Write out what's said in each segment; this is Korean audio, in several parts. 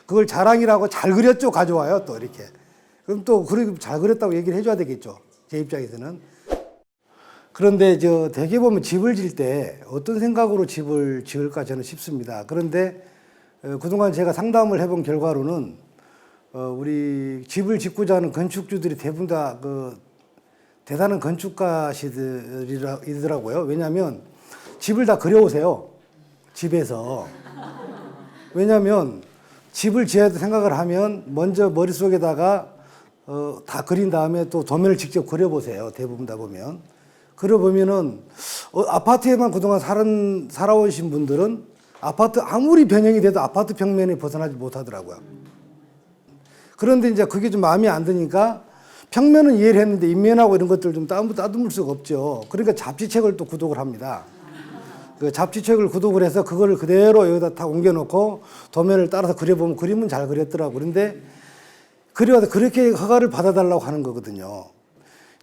그걸 자랑이라고 잘 그렸죠 가져와요 또 이렇게. 그럼 또 그렇게 잘 그렸다고 얘기를 해줘야 되겠죠 제 입장에서는. 그런데 대개 보면 집을 질 때 어떤 생각으로 집을 지을까 저는 싶습니다. 그런데 그동안 제가 상담을 해본 결과로는 우리 집을 짓고자 하는 건축주들이 대부분 다 대단한 건축가시더라고요. 왜냐하면 집을 다 그려오세요. 집에서. 왜냐하면 집을 지어야 생각을 하면 먼저 머릿속에다가 다 그린 다음에 또 도면을 직접 그려보세요. 대부분 다 보면. 그려보면은 아파트에만 그동안 살아오신 분들은 아파트 아무리 변형이 돼도 아파트 평면에 벗어나지 못하더라고요. 그런데 이제 그게 좀 마음에 안 드니까 평면은 이해를 했는데 인면하고 이런 것들 좀 따듬을 수가 없죠. 그러니까 잡지책을 또 구독을 합니다. 그 잡지책을 구독을 해서 그거를 그대로 여기다 다 옮겨놓고 도면을 따라서 그려보면 그림은 잘 그렸더라고. 그런데 그려서 그렇게 허가를 받아달라고 하는 거거든요.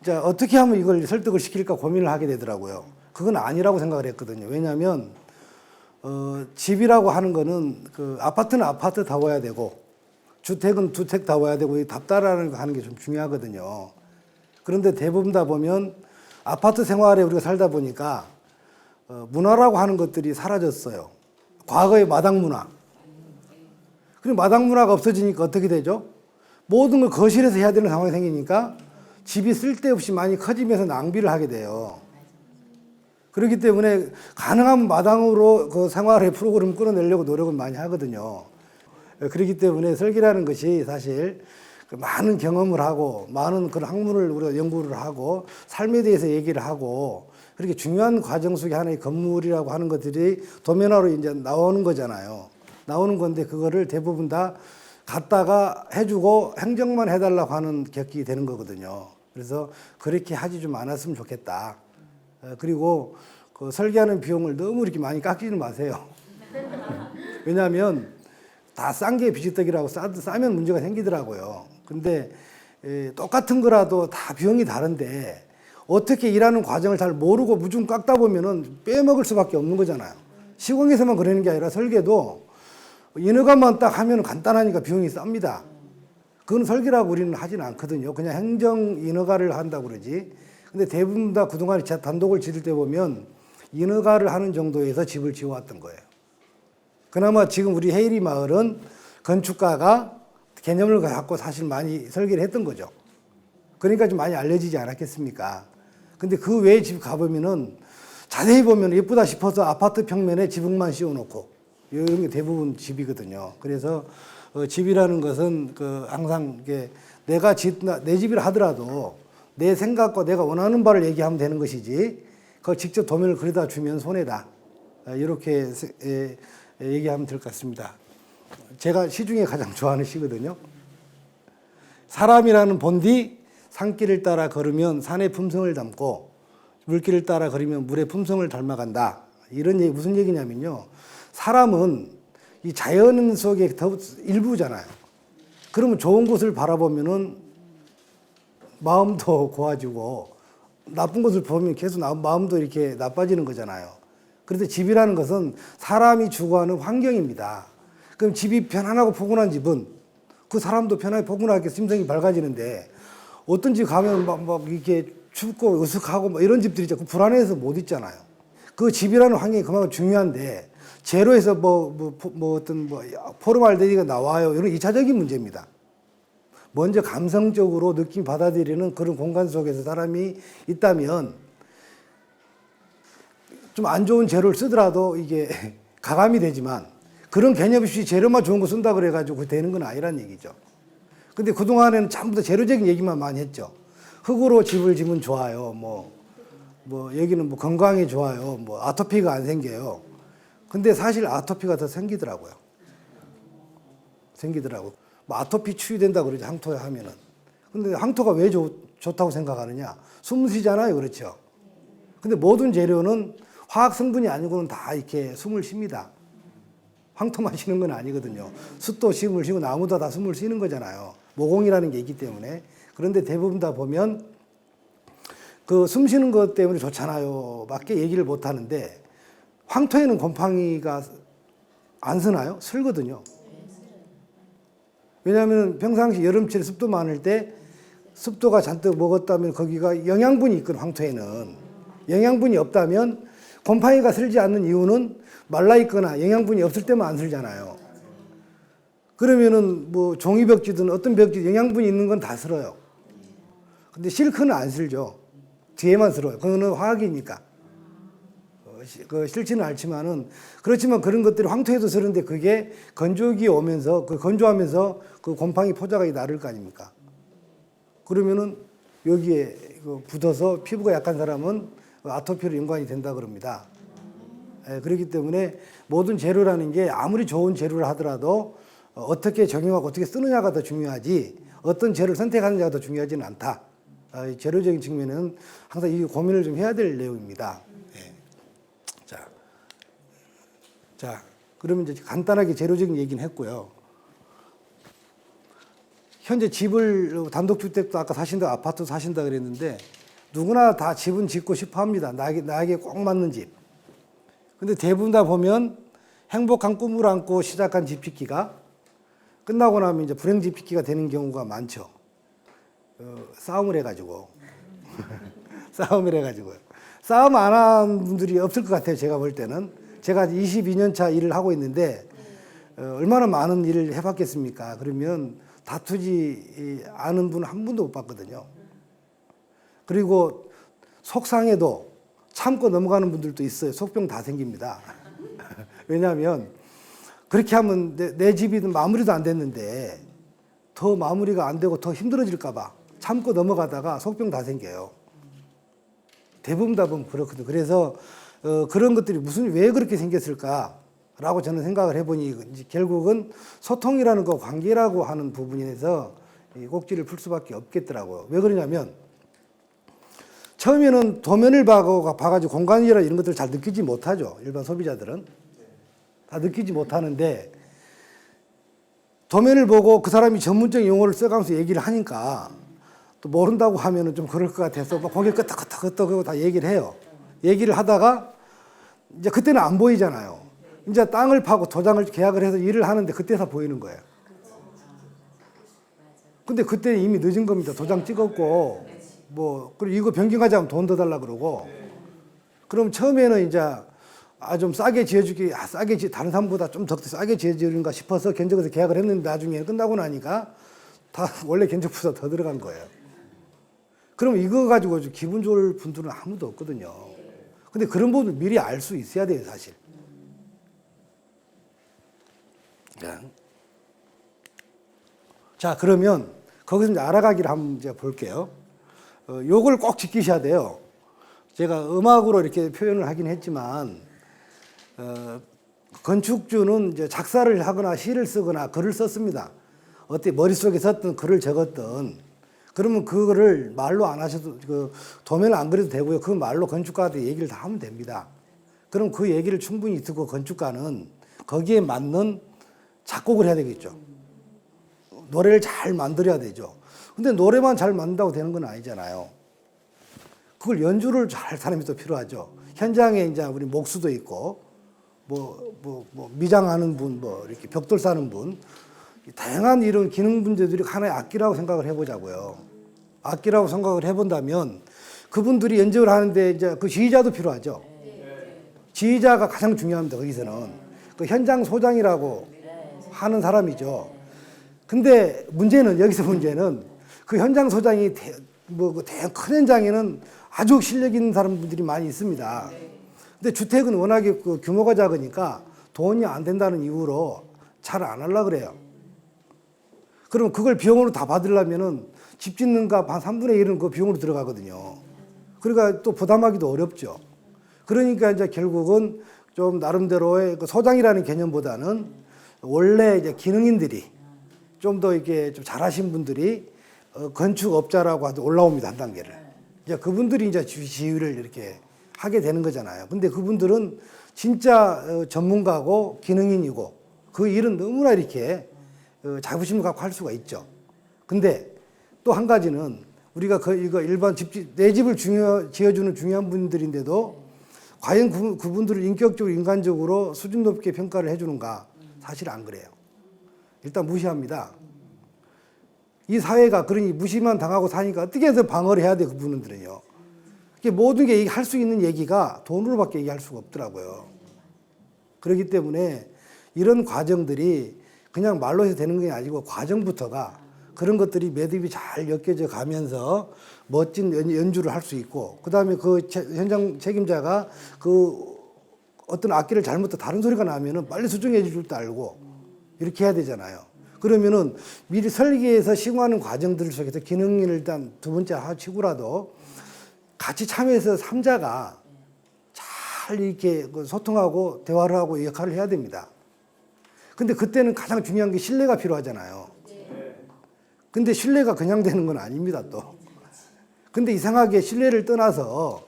자, 어떻게 하면 이걸 설득을 시킬까 고민을 하게 되더라고요. 그건 아니라고 생각을 했거든요. 왜냐하면 집이라고 하는 거는 아파트는 아파트다워야 되고 주택은 주택다워야 되고 이 답다라는 하는 게 좀 중요하거든요. 그런데 대부분 다 보면 아파트 생활에 우리가 살다 보니까 문화라고 하는 것들이 사라졌어요. 과거의 마당 문화. 그리고 마당 문화가 없어지니까 어떻게 되죠? 모든 걸 거실에서 해야 되는 상황이 생기니까 집이 쓸데없이 많이 커지면서 낭비를 하게 돼요. 그렇기 때문에 가능하면 마당으로 그 생활의 프로그램을 끌어내려고 노력을 많이 하거든요. 그렇기 때문에 설계라는 것이 사실 많은 경험을 하고 많은 그런 학문을 우리가 연구를 하고 삶에 대해서 얘기를 하고 그렇게 중요한 과정 속에 하나의 건물이라고 하는 것들이 도면화로 이제 나오는 거잖아요. 나오는 건데 그거를 대부분 다 갖다가 해주고 행정만 해달라고 하는 격이 되는 거거든요. 그래서 그렇게 하지 좀 않았으면 좋겠다. 그리고 그 설계하는 비용을 너무 이렇게 많이 깎지는 마세요. 왜냐하면 다 싼 게 비지떡이라고 싸면 문제가 생기더라고요. 근데 똑같은 거라도 다 비용이 다른데 어떻게 일하는 과정을 잘 모르고 무조건 깎다 보면은 빼먹을 수밖에 없는 거잖아요. 시공에서만 그러는 게 아니라 설계도 인허가만 딱 하면 간단하니까 비용이 쌉니다. 그건 설계라고 우리는 하지는 않거든요. 그냥 행정 인허가를 한다고 그러지. 근데 대부분 다 그동안 단독을 지을 때 보면 인허가를 하는 정도에서 집을 지어왔던 거예요. 그나마 지금 우리 헤이리 마을은 건축가가 개념을 갖고 사실 많이 설계를 했던 거죠. 그러니까 좀 많이 알려지지 않았겠습니까? 근데 그 외에 집 가보면은 자세히 보면 예쁘다 싶어서 아파트 평면에 지붕만 씌워놓고 이런 게 대부분 집이거든요. 그래서 집이라는 것은 항상 내가 내 집이라 하더라도 내 생각과 내가 원하는 바를 얘기하면 되는 것이지 그걸 직접 도면을 그려다 주면 손해다. 이렇게 얘기하면 될 것 같습니다. 제가 시 중에 가장 좋아하는 시거든요. 사람이라는 본디 산길을 따라 걸으면 산의 품성을 닮고 물길을 따라 걸으면 물의 품성을 닮아간다. 이런 얘기 무슨 얘기냐면요. 사람은 이 자연 속의 일부잖아요. 그러면 좋은 곳을 바라보면은 마음도 고와지고 나쁜 곳을 보면 계속 마음도 이렇게 나빠지는 거잖아요. 그런데 집이라는 것은 사람이 주거하는 환경입니다. 그럼 집이 편안하고 포근한 집은 그 사람도 편하게 포근하게 심성이 밝아지는데 어떤 집 가면 막 이렇게 춥고 으슥하고 이런 집들이 있죠. 불안해서 못 있잖아요. 그 집이라는 환경이 그만큼 중요한데 제로에서 어떤 포르말데히드가 나와요. 이런 2차적인 문제입니다. 먼저 감성적으로 느낌 받아들이는 그런 공간 속에서 사람이 있다면 좀 안 좋은 재료를 쓰더라도 이게 가감이 되지만 그런 개념 없이 재료만 좋은 거 쓴다 그래가지고 되는 건 아니란 얘기죠. 근데 그동안에는 전부 다 재료적인 얘기만 많이 했죠. 흙으로 집을 지으면 좋아요. 여기는 건강에 좋아요. 아토피가 안 생겨요. 근데 사실 아토피가 더 생기더라고요. 아토피 치유된다 그러죠. 항토에 하면은. 근데 항토가 왜 좋다고 생각하느냐? 숨 쉬잖아요. 그렇죠. 근데 모든 재료는 화학 성분이 아니고는 다 이렇게 숨을 쉽니다. 황토만 쉬는 건 아니거든요. 숯도 숨을 쉬고 나무도 다 숨을 쉬는 거잖아요. 모공이라는 게 있기 때문에. 그런데 대부분 다 보면 그 숨 쉬는 것 때문에 좋잖아요. 밖에 얘기를 못 하는데 황토에는 곰팡이가 안 쓰나요? 슬거든요. 왜냐하면 평상시 여름철에 습도 많을 때 습도가 잔뜩 먹었다면 거기가 영양분이 있거든, 황토에는. 영양분이 없다면 곰팡이가 슬지 않는 이유는 말라 있거나 영양분이 없을 때만 안 슬잖아요. 그러면은 뭐 종이벽지든 어떤 벽지 영양분이 있는 건 다 슬어요. 근데 실크는 안 슬죠. 뒤에만 슬어요. 그거는 화학이니까. 싫지는 않지만은, 그렇지만 그런 것들이 황토에도 쓰는데 그게 건조기 오면서, 건조하면서 그 곰팡이 포자각이 나를 거 아닙니까? 그러면은 여기에 붙어서 피부가 약한 사람은 아토피로 연관이 된다 그럽니다. 그렇기 때문에 모든 재료라는 게 아무리 좋은 재료를 하더라도 어떻게 적용하고 어떻게 쓰느냐가 더 중요하지, 어떤 재료를 선택하느냐가 더 중요하지는 않다. 재료적인 측면에는 항상 이 고민을 좀 해야 될 내용입니다. 자, 그러면 이제 간단하게 재료적인 얘기는 했고요. 현재 집을, 단독주택도 아까 사신다, 아파트 사신다 그랬는데, 누구나 다 집은 짓고 싶어 합니다. 나에게 꼭 맞는 집. 근데 대부분 다 보면 행복한 꿈을 안고 시작한 집 짓기가 끝나고 나면 이제 불행 집 짓기가 되는 경우가 많죠. 싸움을 해가지고. 싸움을 해가지고요. 싸움 안 한 분들이 없을 것 같아요, 제가 볼 때는. 제가 22년 차 일을 하고 있는데 얼마나 많은 일을 해봤겠습니까? 그러면 다투지 않은 분 한 분도 못 봤거든요. 그리고 속상해도 참고 넘어가는 분들도 있어요. 속병 다 생깁니다. 왜냐하면 그렇게 하면 내 집이 마무리도 안 됐는데 더 마무리가 안 되고 더 힘들어질까 봐 참고 넘어가다가 속병 다 생겨요. 대부분 다 보면 그렇거든요. 그래서 그런 것들이 왜 그렇게 생겼을까라고 저는 생각을 해보니 결국은 소통이라는 거, 관계라고 하는 부분에서 꼭지를 풀 수밖에 없겠더라고요. 왜 그러냐면 처음에는 도면을 봐가지고 공간이라 이런 것들을 잘 느끼지 못하죠. 일반 소비자들은 다 느끼지 못하는데, 도면을 보고 그 사람이 전문적인 용어를 써가면서 얘기를 하니까 또 모른다고 하면은 좀 그럴 것 같아서 막 고개 끄덕끄덕 다 얘기를 해요. 얘기를 하다가 이제 그때는 안 보이잖아요. 이제 땅을 파고 도장을 계약을 해서 일을 하는데 그때서 보이는 거예요. 근데 그때는 이미 늦은 겁니다. 도장 찍었고, 그리고 이거 변경하자면 돈 더 달라 그러고. 그럼 처음에는 이제 좀 싸게 지어주기, 다른 사람보다 좀 더 싸게 지어주는가 싶어서 견적에서 계약을 했는데 나중에 끝나고 나니까 다 원래 견적보다 더 들어간 거예요. 그럼 이거 가지고 기분 좋을 분들은 아무도 없거든요. 근데 그런 부분을 미리 알 수 있어야 돼요, 사실. 자, 그러면 거기서 이제 알아가기를 한번 이제 볼게요. 요걸 꼭 지키셔야 돼요. 제가 음악으로 이렇게 표현을 하긴 했지만, 건축주는 이제 작사를 하거나 시를 쓰거나 글을 썼습니다. 어떻게 머릿속에 썼든 글을 적었든, 그러면 그거를 말로 안 하셔도, 도면을 안 그려도 되고요. 그 말로 건축가한테 얘기를 다 하면 됩니다. 그럼 그 얘기를 충분히 듣고 건축가는 거기에 맞는 작곡을 해야 되겠죠. 노래를 잘 만들어야 되죠. 근데 노래만 잘 만든다고 되는 건 아니잖아요. 그걸 연주를 잘 할 사람이 또 필요하죠. 현장에 이제 우리 목수도 있고, 미장하는 분, 이렇게 벽돌 싸는 분, 다양한 이런 기능 분들이 하나의 악기라고 생각을 해보자고요. 악기라고 생각을 해본다면 그분들이 연주를 하는데 이제 그 지휘자도 필요하죠. 지휘자가 가장 중요합니다. 거기서는 그 현장 소장이라고 하는 사람이죠. 근데 여기서 문제는 그 현장 소장이 큰 현장에는 아주 실력 있는 사람들이 많이 있습니다. 근데 주택은 워낙에 규모가 작으니까 돈이 안 된다는 이유로 잘 안 하려고 그래요. 그럼 그걸 비용으로 다 받으려면은 집 짓는 값 한 3분의 1은 그 비용으로 들어가거든요. 그러니까 또 부담하기도 어렵죠. 그러니까 이제 결국은 좀 나름대로의 그 소장이라는 개념보다는 원래 이제 기능인들이 좀 더 이렇게 좀 잘하신 분들이 건축업자라고 하도 올라옵니다. 한 단계를. 이제 그분들이 이제 지휘를 이렇게 하게 되는 거잖아요. 근데 그분들은 진짜 전문가고 기능인이고 그 일은 너무나 이렇게 자부심을 갖고 할 수가 있죠. 근데 또 한 가지는 우리가 이거 일반 내 집을 지어주는 중요한 분들인데도 과연 그분들을 인격적으로 인간적으로 수준 높게 평가를 해주는가? 사실 안 그래요. 일단 무시합니다. 이 사회가 그러니 무시만 당하고 사니까 어떻게 해서 방어를 해야 돼, 그분들은요. 모든 게 할 수 있는 얘기가 돈으로밖에 얘기할 수가 없더라고요. 그렇기 때문에 이런 과정들이 그냥 말로 해서 되는 게 아니고 과정부터가 그런 것들이 매듭이 잘 엮여져 가면서 멋진 연주를 할 수 있고, 그 다음에 그 현장 책임자가 그 어떤 악기를 잘못해 다른 소리가 나면은 빨리 수정해 줄 줄 알고 이렇게 해야 되잖아요. 그러면은 미리 설계해서 시공하는 과정들 속에서 기능을 일단 두 번째 치고라도 같이 참여해서 삼자가 잘 이렇게 소통하고 대화를 하고 역할을 해야 됩니다. 근데 그때는 가장 중요한 게 신뢰가 필요하잖아요. 근데 신뢰가 그냥 되는 건 아닙니다, 또. 근데 이상하게 신뢰를 떠나서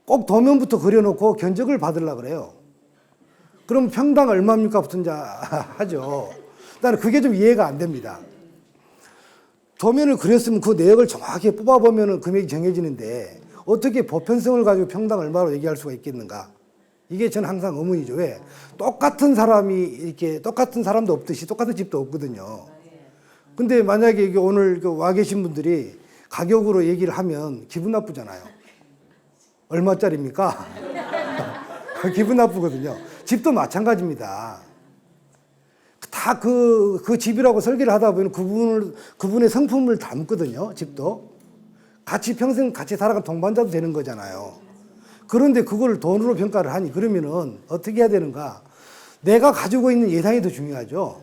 꼭 도면부터 그려놓고 견적을 받으려고 그래요. 그럼 평당 얼마입니까? 부터 하죠. 나는 그게 좀 이해가 안 됩니다. 도면을 그렸으면 그 내역을 정확히 뽑아보면 금액이 정해지는데 어떻게 보편성을 가지고 평당 얼마로 얘기할 수가 있겠는가? 이게 저는 항상 의문이죠. 왜? 똑같은 사람이 이렇게 똑같은 사람도 없듯이 똑같은 집도 없거든요. 근데 만약에 이게 오늘 와 계신 분들이 가격으로 얘기를 하면 기분 나쁘잖아요. 얼마짜리입니까? 기분 나쁘거든요. 집도 마찬가지입니다. 다 그 집이라고 설계를 하다 보면 그분의 성품을 담거든요. 집도. 같이 평생 같이 살아간 동반자도 되는 거잖아요. 그런데 그걸 돈으로 평가를 하니 그러면은 어떻게 해야 되는가? 내가 가지고 있는 예산이 더 중요하죠.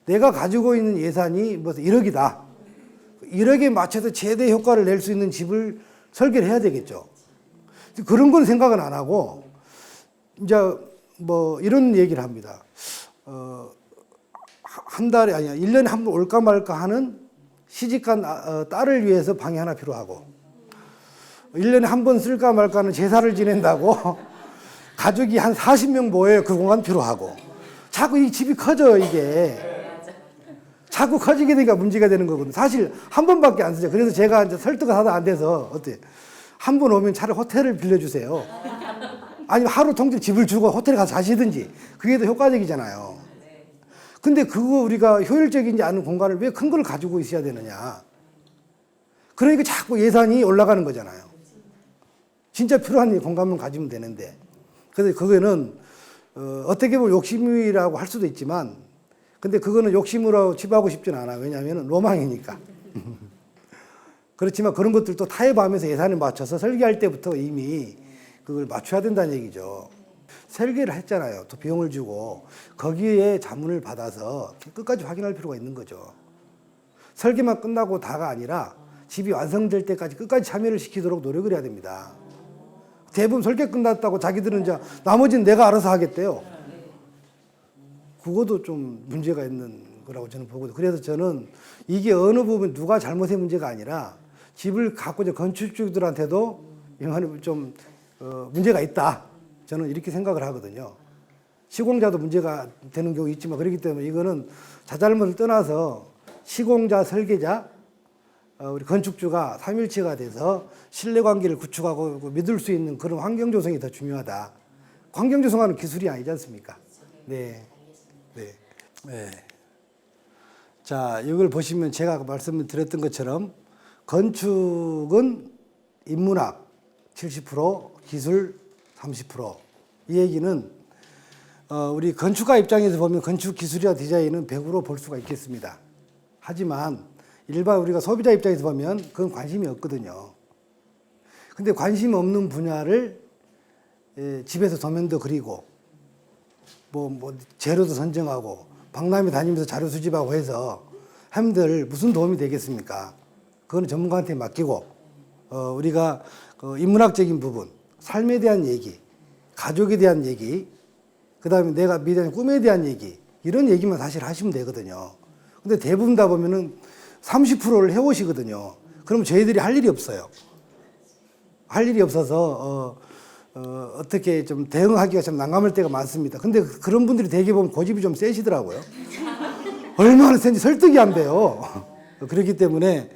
내가 가지고 있는 예산이 뭐 1억이다. 1억에 맞춰서 최대 효과를 낼 수 있는 집을 설계를 해야 되겠죠. 그런 건 생각은 안 하고 이제 뭐 이런 얘기를 합니다. 한 달에 아니야 1년에 한 번 올까 말까 하는 시집간 딸을 위해서 방이 하나 필요하고 1년에 한 번 쓸까 말까 하는 제사를 지낸다고 가족이 한 40명 모여야 그 공간 필요하고 자꾸 이 집이 커져요. 이게 자꾸 커지게 되니까 문제가 되는 거거든요. 사실 한 번밖에 안 쓰죠. 그래서 제가 이제 설득을 하다 안 돼서 어때? 한 번 오면 차라리 호텔을 빌려주세요. 아니면 하루 통째로 집을 주고 호텔에 가서 자시든지 그게 더 효과적이잖아요. 근데 그거 우리가 효율적이지 않은 공간을 왜 큰 걸 가지고 있어야 되느냐. 그러니까 자꾸 예산이 올라가는 거잖아요. 진짜 필요한 공간만 가지면 되는데. 그래서 그거는 어떻게 보면 욕심이라고 할 수도 있지만 근데 그거는 욕심으로 집하고 싶진 않아요. 왜냐하면 로망이니까. 그렇지만 그런 것들도 타협하면서 예산을 맞춰서 설계할 때부터 이미 그걸 맞춰야 된다는 얘기죠. 설계를 했잖아요. 또 비용을 주고 거기에 자문을 받아서 끝까지 확인할 필요가 있는 거죠. 설계만 끝나고 다가 아니라 집이 완성될 때까지 끝까지 참여를 시키도록 노력을 해야 됩니다. 대부분 설계 끝났다고 자기들은 이제 나머지는 내가 알아서 하겠대요. 그것도 좀 문제가 있는 거라고 저는 보거든요. 그래서 저는 이게 어느 부분 누가 잘못의 문제가 아니라 집을 갖고 있는 건축주들한테도 이거는 좀 문제가 있다. 저는 이렇게 생각을 하거든요. 시공자도 문제가 되는 경우 있지만 그렇기 때문에 이거는 자잘못을 떠나서 시공자, 설계자, 우리 건축주가 삼일체가 돼서 신뢰관계를 구축하고 믿을 수 있는 그런 환경 조성이 더 중요하다. 환경 조성하는 기술이 아니지 않습니까? 네. 네. 네. 자, 이걸 보시면 제가 말씀을 드렸던 것처럼 건축은 인문학 70%, 기술 30%. 이 얘기는 우리 건축가 입장에서 보면 건축 기술이나 디자인은 100% 볼 수가 있겠습니다. 하지만 일반 우리가 소비자 입장에서 보면 그건 관심이 없거든요. 근데 관심 없는 분야를 집에서 도면도 그리고 뭐 재료도 선정하고 박람회 다니면서 자료 수집하고 해서 함들 무슨 도움이 되겠습니까? 그건 전문가한테 맡기고 우리가 인문학적인 부분, 삶에 대한 얘기, 가족에 대한 얘기, 그 다음에 내가 미래의 꿈에 대한 얘기 이런 얘기만 사실 하시면 되거든요. 근데 대부분 다 보면은 30%를 해오시거든요. 그럼 저희들이 할 일이 없어요. 할 일이 없어서 어떻게 좀 대응하기가 좀 난감할 때가 많습니다. 근데 그런 분들이 대개 보면 고집이 좀 세시더라고요. 얼마나 센지 설득이 안 돼요. 그렇기 때문에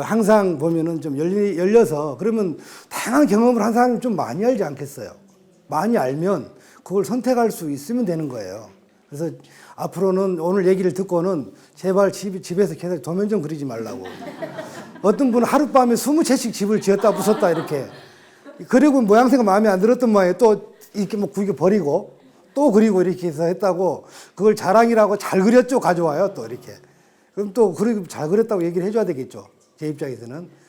항상 보면은 좀 열려서 그러면 다양한 경험을 한 사람이 좀 많이 알지 않겠어요. 많이 알면 그걸 선택할 수 있으면 되는 거예요. 그래서 앞으로는 오늘 얘기를 듣고는 제발 집에서 계속 도면 좀 그리지 말라고. 어떤 분은 하룻밤에 20채씩 집을 지었다 부쉈다 이렇게. 그리고 모양새가 마음에 안 들었던 모양에 또 이렇게 뭐 구겨 버리고 또 그리고 이렇게 해서 했다고 그걸 자랑이라고 잘 그렸죠 가져와요 또 이렇게. 그럼 또 그리고 잘 그렸다고 얘기를 해줘야 되겠죠. 제 입장에서는.